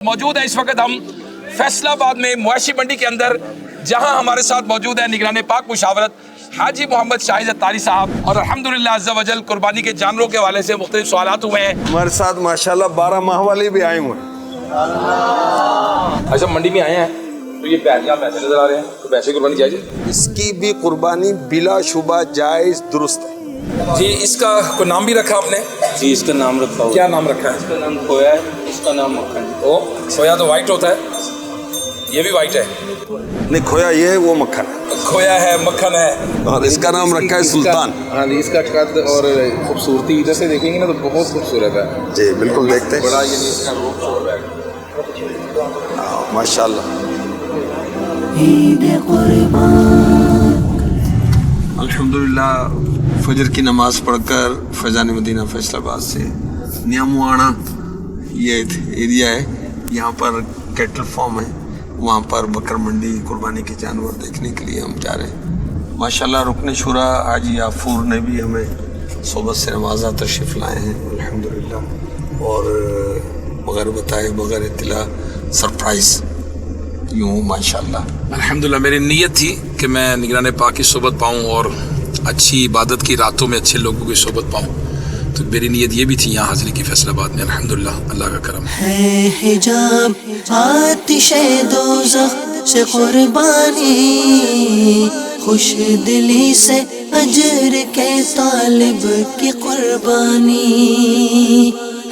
मौजूद है इस वक्त हम फैसलाबाद में मवेशी मंडी के अंदर, जहां हमारे साथ मौजूद है निगरान पाक मुशावरत हाजी मोहम्मद शाहिद अत्तारी साहब। और अल्हम्दुलिल्लाह अज़्ज़ा वजल कुर्बानी के जानवरों के हवाले से मुख्तलिफ सवालात हुए हैं। हमारे साथ माशाल्लाह 12 माह वाले भी आए हुए हैं। अच्छा, मंडी में आए हैं तो ये पैसे नजर आ रहे हैं, तो पैसे कुर्बानी जायज़ है? इसकी भी कुर्बानी बिला शुबा जायज दुरुस्त है जी। इसका कोई नाम भी रखा आपने? जी, इसका नाम रखा हुआ। क्या नाम रखा है? इसका नाम खोया है, इसका नाम मक्खन है। ओ, खोया तो वाइट होता है, ये भी वाइट है। नहीं, खोया ये है, वो मक्खन है। खोया है, मक्खन है, और इसका नाम रखा है सुल्तान। हाँ जी, इसका कद और खूबसूरती इधर से देखेंगे ना तो बहुत खूबसूरत है जी, बिल्कुल देखते हैं। बड़ा ये इसका रूप शोर है माशाल्लाह। अल्हम्दुलिल्लाह फजर की नमाज पढ़कर फैज़ान मदीना फैसलाबाद से नियामुआना ये एरिया है, यहाँ पर कैटल फार्म है, वहाँ पर बकर मंडी कुर्बानी के जानवर देखने के लिए हम जा रहे हैं। माशाल्लाह रुकन शुरा हाजी याफूर ने भी हमें सोबत से नवाजा तशरीफ़ लाए हैं अल्हम्दुलिल्लाह। और बगैर बताए बगैर इत्तला सरप्राइज़ यूँ माशाल्लाह। अल्हम्दुलिल्लाह मेरी नीयत थी कि मैं निगरान पाक की सोबत पाऊँ और अच्छी इबादत की रातों में अच्छे लोगों की सोबत पाऊँ, तो मेरी नीयत ये भी थी यहाँ हाजिरी की फैसलाबाद में। अल्हम्दुलिल्लाह अल्लाह का करम है। हिजाब आतिशे दोज़ख से कुर्बानी, खुश दिली से अजर के तालिब की कुर्बानी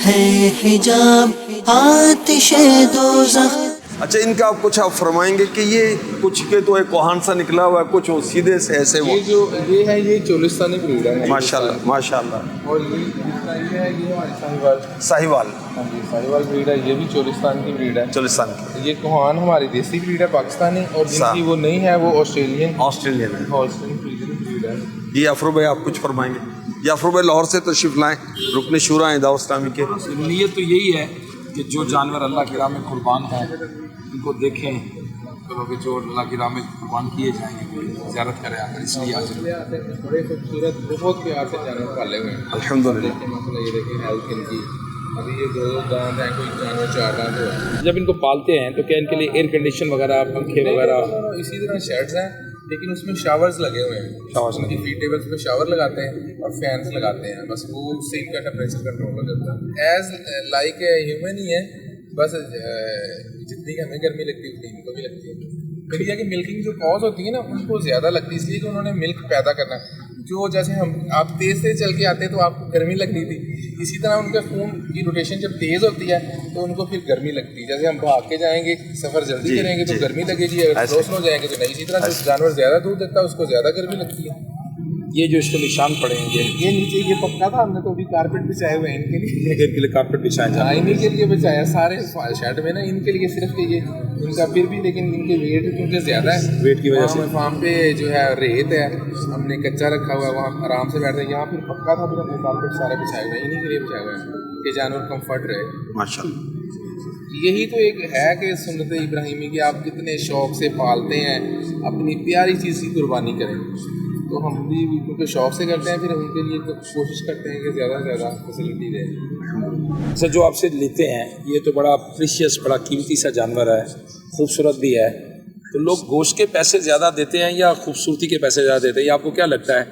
है। हिजाब आतिशे दोज़ख। अच्छा, इनका आप कुछ आप फरमाएंगे कि ये कुछ के तो एक कोहान सा निकला हुआ है, कुछ वो सीधे से ऐसे वो ये है ये चोलिस्तानी ब्रीड है माशाल्लाह माशाल्लाह। और ये हमारी साहिवाल साहिवाल। हाँ जी, साहिवाल ब्रीड है, ये भी चोलिस्तान की ब्रीड है। चोलिस्तान की ये कोहान हमारी देसी ब्रीड है पाकिस्तानी, और जिनकी वो नहीं है वो ऑस्ट्रेलियन ऑस्ट्रेलियन है। ब्रीड है। जी याफरूर भाई, आप कुछ फरमाएंगे? याफरूर भाई लाहौर से तशरीफ़ लाएँ, रुकन शुरा हैं दावत इस्लामी के। नीयत तो यही है कि जो जानवर अल्लाह की राह में कुर्बान हैं उनको देखें, तो कि जो अल्लाह की राह में कुर्बान किए जाएंगे ज़ियारत करें आकर, इसलिए आज बड़े खूबसूरत बहुत प्यार से जानवर पाले हुए हैं अल्हम्दुलिल्लाह। मतलब ये देखिए हेल्थ इनकी, अभी ये दो दांत हैं, कोई जानवर चार दांत है। जब इनको पालते हैं तो क्या इनके लिए एयर कंडीशन वगैरह, पंखे वगैरह? इसी तरह शेड्स हैं, लेकिन उसमें शावर्स लगे हुए हैं। शावर्स उनकी फीट टेबल्स पे शावर लगाते हैं और फैंस लगाते हैं, बस वो उससे इनका टेम्परेचर कंट्रोल हो जाता है। एज लाइक ह्यूमन ही है, बस जितनी हमें गर्मी लगती है उतनी इनको भी लगती है। फिर यह कि मिल्किंग जो कॉज होती है ना उनको ज़्यादा लगती है, इसलिए कि उन्होंने मिल्क पैदा करना। जो जैसे हम आप तेज़ से चल के आते हैं तो आपको गर्मी लग रही थी, इसी तरह उनके खून की रोटेशन जब तेज़ होती है तो उनको फिर गर्मी लगती है। जैसे हम भाग के जाएंगे, सफ़र जल्दी करेंगे तो गर्मी लगेगी, अगर स्लो स्लो जाएंगे तो नहीं। इसी तरह जो जानवर ज़्यादा दूध देता है उसको ज़्यादा गर्मी लगती है। ये जो इसको निशान पड़ेंगे, ये नीचे ये पक्का था, हमने तो अभी कारपेट बिछाए हुए हैं इनके लिए। इनके लिए कारपेट बिछाया जाए? इन्हीं के लिए बिछाया सारे शेड में ना, इनके लिए सिर्फ कि ये इनका फिर भी, लेकिन इनके वेट क्योंकि ज़्यादा है, वेट की वजह से फार्म पे जो है रेत है, हमने कच्चा रखा हुआ है, वहाँ आराम से बैठते हैं। यहाँ फिर पक्का था, फिर हमने कारपेट सारे बिछाए हुए हैं, इन्हीं के लिए बिछाए हुए हैं कि जानवर कम्फर्ट रहे माशाल्लाह। यही तो एक है कि सुन्नत इब्राहिमी की आप कितने शौक़ से पालते हैं, अपनी प्यारी चीज़ की कुर्बानी करें। तो हम भी क्योंकि शौक़ से करते हैं, फिर उनके लिए तो कोशिश करते हैं कि ज़्यादा से ज़्यादा फैसिलिटी दें। सर, जो आपसे लेते हैं ये तो बड़ा प्रीशियस, बड़ा कीमती सा जानवर है, खूबसूरत भी है, तो लोग गोश्त के पैसे ज़्यादा देते हैं या खूबसूरती के पैसे ज़्यादा देते हैं, या आपको क्या लगता है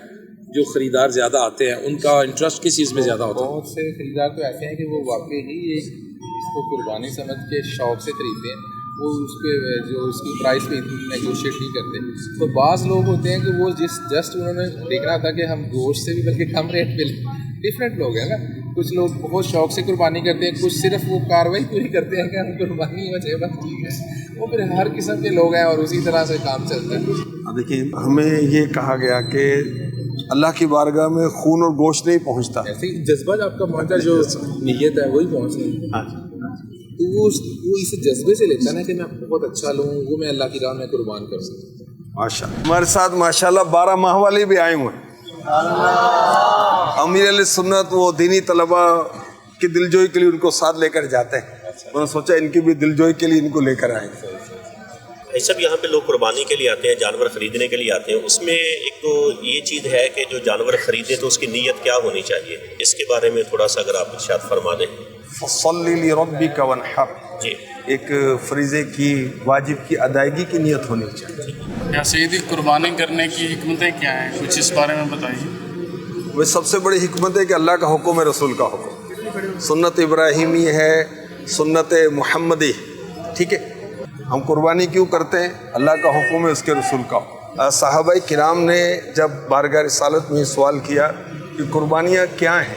जो ख़रीदार ज़्यादा आते हैं उनका इंटरेस्ट किस चीज़ में ज़्यादा होता है? बहुत से ख़रीदार तो ऐसे हैं कि वो वाकई ही इसको कुर्बानी समझ के शौक़ से खरीदते हैं, वो उसके जो उसकी प्राइस पे इतनी नेगोशिएट नहीं करते। तो बाज़ लोग होते हैं कि वो जस्ट उन्होंने देखना था कि हम गोश्त से भी बल्कि कम रेट पे लें। डिफरेंट लोग हैं ना, कुछ लोग बहुत शौक़ से कुर्बानी करते हैं, कुछ सिर्फ वो कार्रवाई पूरी करते हैं कि हम कुर्बानी हो जाए बस ठीक है। वो फिर हर किस्म के लोग हैं और उसी तरह से काम चलता है। देखिए, हमें ये कहा गया कि अल्लाह की बारगाह में खून और गोश्त नहीं पहुँचता। ऐसे ही जज्बा आपका पहुँचा, जो नीयत है वही पहुँचनी। तो वो इस जज्बे से लेता ना कि मैं बहुत अच्छा लूँ, वो मैं अल्लाह की राह में कुर्बान कर सकूँ। माशाल्लाह, हमारे साथ माशाल्लाह 12 माह वाले भी आए हुए हैं। अमीर अहले सुन्नत वो दीनी तलबा की दिलजोई के लिए उनको साथ लेकर जाते हैं। उन्होंने सोचा इनकी भी दिलजोई के लिए इनको लेकर आए। ये सब यहाँ पे लोग कुर्बानी के लिए आते हैं, जानवर ख़रीदने के लिए आते हैं। उसमें एक तो ये चीज़ है कि जो जानवर ख़रीदे तो उसकी नीयत क्या होनी चाहिए, इसके बारे में थोड़ा सा अगर आप इरशाद फरमा दें। फसल्ली लिरब्बिका वनहर, जी एक फरीज़े की वाजिब की अदायगी की नीयत होनी चाहिए। या सईदी कुर्बानी करने की हिकमतें क्या हैं, कुछ इस बारे में बताइए। वह सबसे बड़ी हिकमत है कि अल्लाह का हुक्म है, रसूल का हुक्म, सुन्नत इब्राहिमी है, सुन्नत मुहम्मदी, ठीक है। हम कुर्बानी क्यों करते हैं? अल्लाह का हुक्म है, उसके रसूल का। सहाबाए किराम ने जब बारगाह रिसालत में सवाल किया कि कुर्बानियाँ क्या हैं,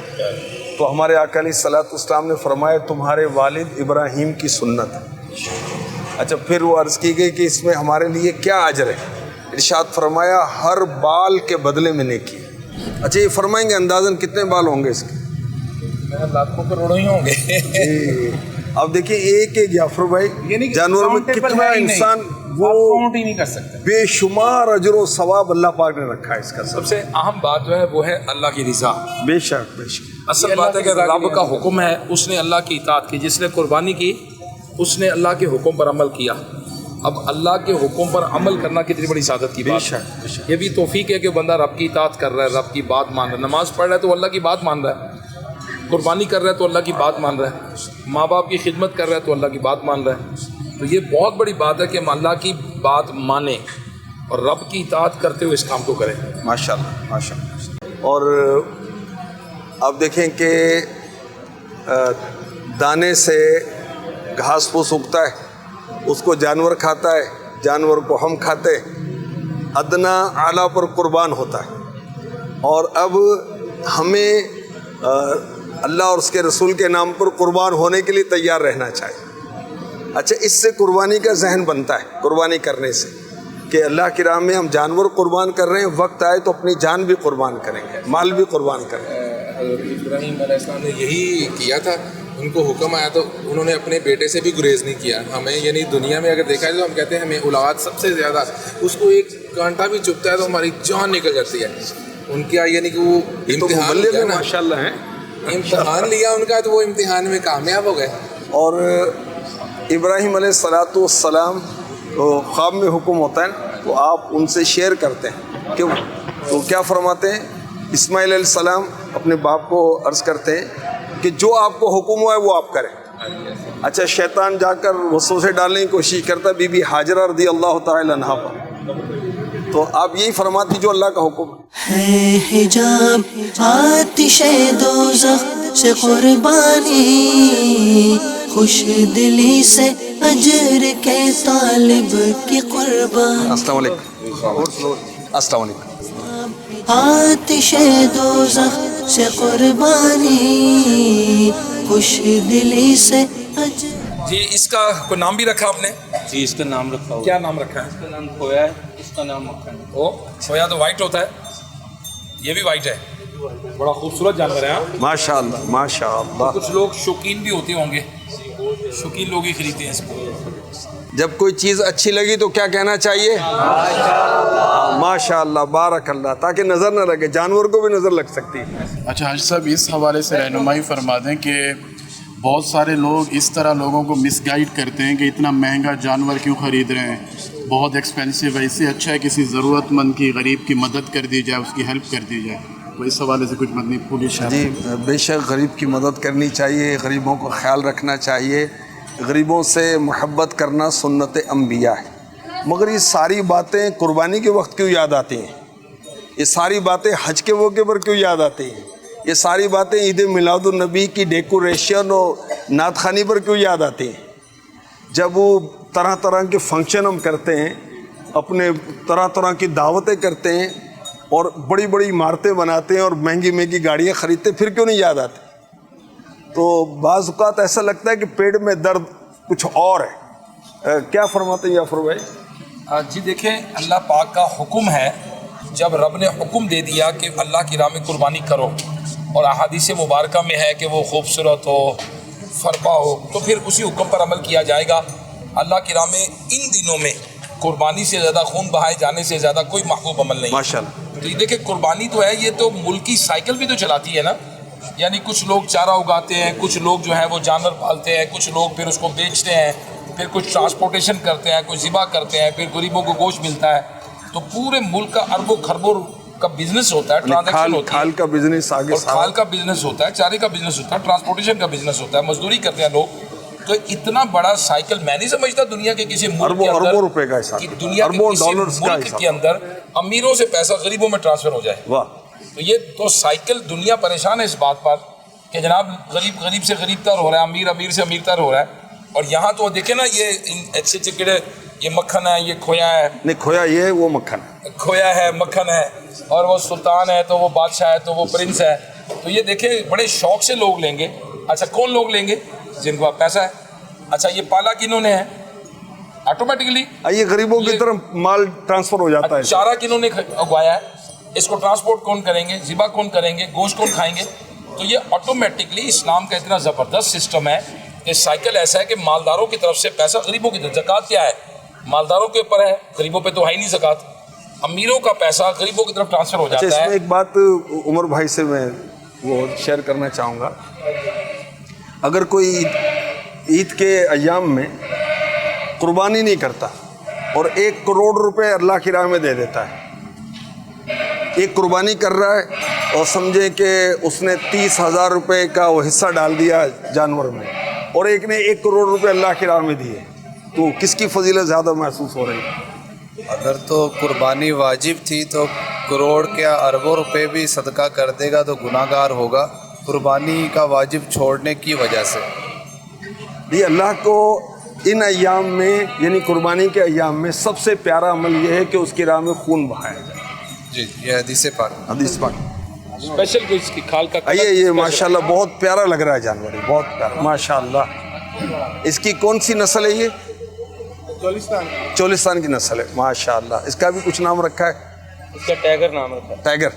तो हमारे आका अलैहिस्सलाम ने फरमाया तुम्हारे वालिद इब्राहीम की सुन्नत है। अच्छा, फिर वो अर्ज़ की गई कि इसमें हमारे लिए क्या अजर है? इरशाद फरमाया हर बाल के बदले में नेकी। अच्छा, ये फरमाएंगे अंदाज़न कितने बाल होंगे इसके? लाखों करोड़ों ही होंगे। अब देखिए एक एक जाफर भाई जानवर में कितना इंसान वो काउंट ही नहीं कर सकते। बेशुमार अजर व सवाब अल्लाह पाक ने रखा है इसका। सबसे अहम बात जो है वो है अल्लाह की रिज़ा। बेशक बेशक असल बात है कि रब का हुक्म है, उसने अल्लाह की इताअत की। जिसने कुर्बानी की उसने अल्लाह के हुक्म पर अमल किया। अब अल्लाह के हुक्म पर अमल करना कितनी बड़ी सादत की बात है। ये भी तौफीक है कि बंदा रब की इताअत कर रहा है, रब की बात मान रहा है। नमाज़ पढ़ रहा है तो अल्लाह की बात मान रहा है, कुर्बानी कर रहा है तो अल्लाह की बात मान रहा है, माँ बाप की खिदमत कर रहा है तो अल्लाह की बात मान रहा है। तो ये बहुत बड़ी बात है कि हम अल्लाह की बात माने और रब की इताअत करते हुए इस काम को करें। माशाल्लाह माशाल्लाह। और अब देखें कि दाने से घास फूस उगता है, उसको जानवर खाता है, जानवर को हम खाते, अदना आला पर कुर्बान होता है। और अब हमें अल्लाह और उसके रसूल के नाम पर कुर्बान होने के लिए तैयार रहना चाहिए। अच्छा, इससे कुर्बानी का जहन बनता है, कुर्बानी करने से कि अल्लाह की राह में हम जानवर कुर्बान कर रहे हैं, वक्त आए तो अपनी जान भी कुर्बान करेंगे, माल भी कुर्बान करेंगे। इब्राहीम अलैहिस्सलाम ने यही किया था, उनको हुक्म आया तो उन्होंने अपने बेटे से भी गुरेज नहीं किया। हमें यानी दुनिया में अगर देखा जाए तो हम कहते हैं हमें औलाद सबसे ज़्यादा, उसको एक कांटा भी चुभता है तो हमारी जान निकल जाती है। उनका यानी कि वो इम्तिहान लिया ना, माशाल्लाह है, इम्तिहान लिया उनका तो वो इम्तिहान में कामयाब हो गए। और इब्राहीम अलैहिस्सलाम तो ख्वाब में हुक्म होता है ना, तो आप उनसे शेयर करते हैं क्यों? तो क्या फरमाते हैं? इस्माइल अलैहिस्सलाम अपने बाप को अर्ज़ करते हैं कि जो आपको हुक्म हुआ है वो आप करें। अच्छा, शैतान जाकर वसवसे डालने की कोशिश करता बीबी हाजरा रज़ी अल्लाह तआला अन्हा पर, तो आप यही फरमाती जो अल्लाह का हुक्म है। हिजाब आतिशे दोज़ख से कुर्बानी, खुश दिली से अजर के तालिब की कुर्बानी। अस्सलाम वालेकुम। अस्सलाम वालेकुम। आतिशे दोज़ख से कुर्बानी, खुश दिली से अजर। जी, इसका कोई नाम भी रखा आपने? जी, इसका नाम रखा हुआ। क्या नाम रखा है? इसका नाम खोया है, इसका नाम मक्खन है। ओ सोया तो वाइट होता है, ये भी वाइट है, बड़ा खूबसूरत जानवर है। हाँ, माशाअल्लाह माशाअल्लाह। कुछ लोग शौकीन भी होते होंगे, शौकीन लोग ही खरीदते हैं इसको। जब कोई चीज़ अच्छी लगी तो क्या कहना चाहिए? माशाअल्लाह बारकल्लाह, ताकि नज़र न लगे, जानवर को भी नज़र लग सकती है। अच्छा हाजी साहब, इस हवाले से रहनुमाई फरमा दें कि बहुत सारे लोग इस तरह लोगों को मिसगाइड करते हैं कि इतना महंगा जानवर क्यों ख़रीद रहे हैं, बहुत एक्सपेंसिव है, इससे अच्छा है किसी ज़रूरतमंद की, गरीब की मदद कर दी जाए, उसकी हेल्प कर दी जाए। तो इस हवाले से कुछ मदनी पुलिस जी, बेशक गरीब की मदद करनी चाहिए, गरीबों का ख्याल रखना चाहिए, गरीबों से मोहब्बत करना सुन्नत अंबिया है। मगर ये सारी बातें कुर्बानी के वक्त क्यों याद आती हैं? ये सारी बातें हज के मौके पर क्यों याद आती हैं? ये सारी बातें ईद मिलादुन नबी की डेकोरेशन और नात खानी पर क्यों याद आती हैं? जब वो तरह तरह के फंक्शन हम करते हैं, अपने तरह तरह की दावतें करते हैं और बड़ी बड़ी इमारतें बनाते हैं और महंगी महंगी गाड़ियाँ ख़रीदते, फिर क्यों नहीं याद आती? तो बाज़ औक़ात ऐसा लगता है कि पेट में दर्द कुछ और है। क्या फरमाते हैं जाफर भाई? जी देखें, अल्लाह पाक का हुक्म है, जब रब ने हुक्म दे दिया कि अल्लाह की राह में कुर्बानी करो और अहादीस मुबारका में है कि वो खूबसूरत हो, फरबा हो, तो फिर उसी हुक्म पर अमल किया जाएगा। अल्लाह की राह में इन दिनों में कुर्बानी से ज़्यादा, खून बहाए जाने से ज़्यादा कोई महबूब अमल नहीं। माशाअल्लाह। तो ये देखिए, कुर्बानी तो है, ये तो मुल्क की साइकिल भी तो चलाती है ना। यानी कुछ लोग चारा उगाते हैं, कुछ लोग जो है वो जानवर पालते हैं, कुछ लोग फिर उसको बेचते हैं, फिर कुछ ट्रांसपोर्टेशन करते हैं, कुछ ज़िबा करते हैं, फिर गरीबों को गोश्त मिलता है। तो पूरे मुल्क का अरबों खरबों का बिजनेस होता है, ट्रांजैक्शन होती है, खाल का बिजनेस आगे और खाल का बिजनेस होता है, चारे का बिजनेस होता है, ट्रांसपोर्टेशन का बिजनेस होता है, मजदूरी करते हैं लोग। तो इतना बड़ा साइकिल मैं नहीं समझता दुनिया के किसी मुल्क के अंदर, अरबों रुपए का हिसाब, कि दुनिया के अरबों किसी डॉलर्स का मुल्क के अंदर अमीरों से पैसा गरीबों में ट्रांसफर हो जाए। वाह, तो ये तो साइकिल, दुनिया परेशान है इस बात पर कि जनाब गरीब गरीब से गरीब तर हो रहा है, अमीर अमीर से अमीर तर हो रहा है। और यहाँ तो देखे ना, ये अच्छे चिकड़े, ये मक्खन है, ये खोया है, नहीं खोया ये वो मक्खन है, खोया है, मक्खन है, और वो सुल्तान है तो वो बादशाह है तो वो प्रिंस है। तो ये देखे बड़े शौक से लोग लेंगे। अच्छा कौन लोग लेंगे? जिनके पास पैसा है। अच्छा ये पाला किन्होंने है? ऑटोमेटिकली ये गरीबों की तरफ माल ट्रांसफर हो जाता है। चारा किन्होंने उगाया है? इसको ट्रांसपोर्ट कौन करेंगे? ज़िबा कौन करेंगे? गोश्त कौन खाएंगे? तो ये ऑटोमेटिकली इस्लाम का इतना ज़बरदस्त सिस्टम है कि साइकिल ऐसा है कि मालदारों की तरफ से पैसा गरीबों की तरफ। ज़कात क्या है? मालदारों के ऊपर है, गरीबों पे तो है ही नहीं ज़कात। अमीरों का पैसा गरीबों की तरफ ट्रांसफर हो जाता है। इसमें एक बात उमर भाई से मैं वो शेयर करना चाहूँगा। अगर कोई ईद के अय्याम में कुर्बानी नहीं करता और 1 करोड़ रुपए अल्लाह की राह में दे देता है, एक कुर्बानी कर रहा है और समझे कि उसने 30,000 रुपये का वो हिस्सा डाल दिया जानवर में, और एक ने 1 करोड़ रुपए अल्लाह की राह में दिए, तो किसकी फजीलत ज़्यादा महसूस हो रही है? अगर तो कुर्बानी वाजिब थी तो करोड़ क्या अरबों रुपए भी सदका कर देगा तो गुनाहगार होगा, कुर्बानी का वाजिब छोड़ने की वजह से। ये अल्लाह को इन अय्याम में, यानी कुर्बानी के अय्याम में सबसे प्यारा अमल ये है कि उसकी राह में खून बहाया जाए। जी, ये हदीस पाक। हदीस पाक। स्पेशल कोई इसकी खाल का ये माशाल्लाह बहुत प्यारा लग रहा है जानवर, बहुत प्यारा माशाल्लाह। इसकी कौन सी नस्ल है ये? चोलिस्तान की नस्ल है माशाल्लाह। इसका भी कुछ नाम रखा है? इसका टाइगर नाम रखा है। टाइगर,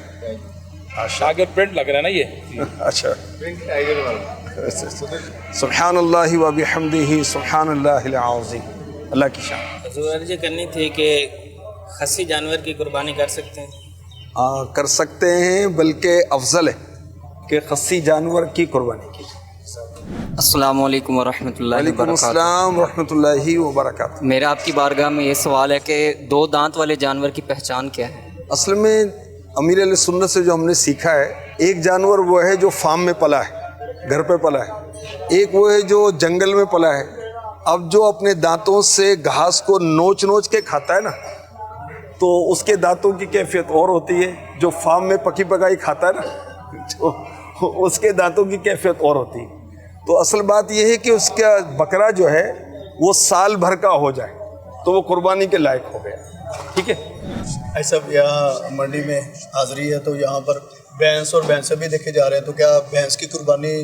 टाइगर प्रिंट लग रहा है ना ये। अच्छा। टाइगर वाला। सुब्हानल्लाहि व बिहम्दिही सुब्हानल्लाहिल अज़ीम। अल्लाह की शान। ज़ुहैर जी करनी थी कि खस्सी जानवर की कुर्बानी कर सकते हैं? कर सकते हैं, बल्कि अफजल है कि खस्सी जानवर की कुर्बानी की। अस्सलामु अलैकुम वरहमतुल्लाहि रहमतुल्लाहि व बरकातुहू। मेरा आपकी बारगाह में ये सवाल है कि 2 दांत वाले जानवर की पहचान क्या है? असल में अमीर अहले सुन्नत से जो हमने सीखा है, एक जानवर वो है जो फार्म में पला है, घर पे पला है, एक वो है जो जंगल में पला है। अब जो अपने दांतों से घास को नोच नोच के खाता है ना, तो उसके दांतों की कैफियत और होती है। जो फार्म में पकी पकाई खाता है ना, तो उसके दांतों की कैफियत और होती है। तो असल बात यह है कि उसका बकरा जो है वो साल भर का हो जाए तो वो कुर्बानी के लायक हो गया। ठीक है। ऐसा यहाँ मंडी में हाज़िरी है तो यहाँ पर भैंस और भैंसे भी देखे जा रहे हैं, तो क्या भैंस की कुर्बानी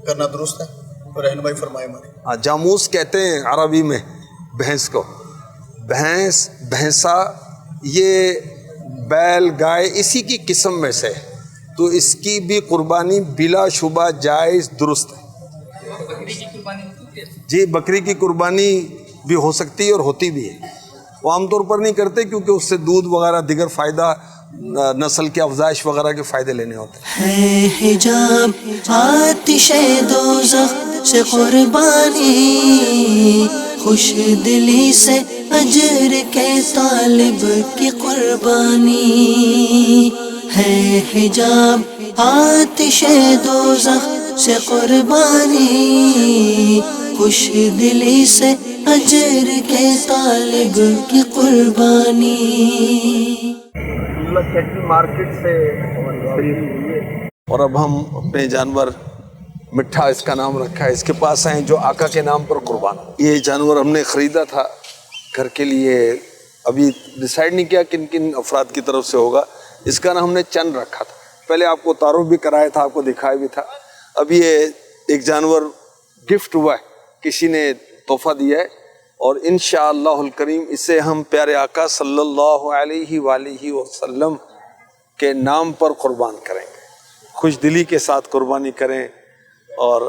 करना दुरुस्त है? तो रहनुमाई फरमाए हमारी। हाँ, जामूस कहते हैं अरबी में भैंस को। भैंस, भैंसा ये बैल, गाय इसी की किस्म में से है, तो इसकी भी कुर्बानी बिला शुबा जायज़ दुरुस्त है। जी, बकरी की कुर्बानी भी हो सकती है और होती भी है। वो आमतौर पर नहीं करते क्योंकि उससे दूध वगैरह दिगर फ़ायदा, नस्ल की अफजाइश वगैरह के फ़ायदे लेने होते हैं। है हिजाब आतिशे दोज़ख से कुर्बानी, खुश दिली से अजर के तालिब की कुर्बानी। है हिजाब आतिशे दोज़ख से कुर्बानी, खुश दिली से अजर के तालिब की कुर्बानी। कैटल मार्केट से और अब हम अपने जानवर मिठा, इसका नाम रखा है, इसके पास आए जो आका के नाम पर कुर्बान। ये जानवर हमने ख़रीदा था घर के लिए, अभी डिसाइड नहीं किया किन किन अफराद की तरफ से होगा। इसका नाम हमने चंद रखा था। पहले आपको तारुफ भी कराया था, आपको दिखाया भी था। अभी ये एक जानवर गिफ्ट हुआ है, किसी ने तोहफा दिया है, और इंशाअल्लाहुल करीम इसे हम प्यारे आका सल्लल्लाहु अलैहि वसल्लम के नाम पर कुर्बान करेंगे। खुश दिली के साथ कुर्बानी करें, और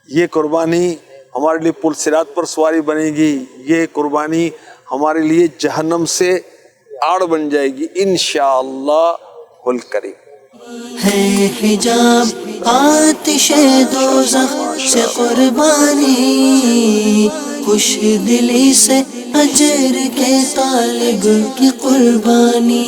ये कुर्बानी हमारे लिए पुल सिरात पर सवारी बनेगी। ये कुर्बानी हमारे लिए जहन्नम से आड़ बन जाएगी इंशाअल्लाहुल करीम। है हिजाब आतिशे दोज़ख से कुर्बानी, खुश दिली से अजर के तालिब की कुर्बानी।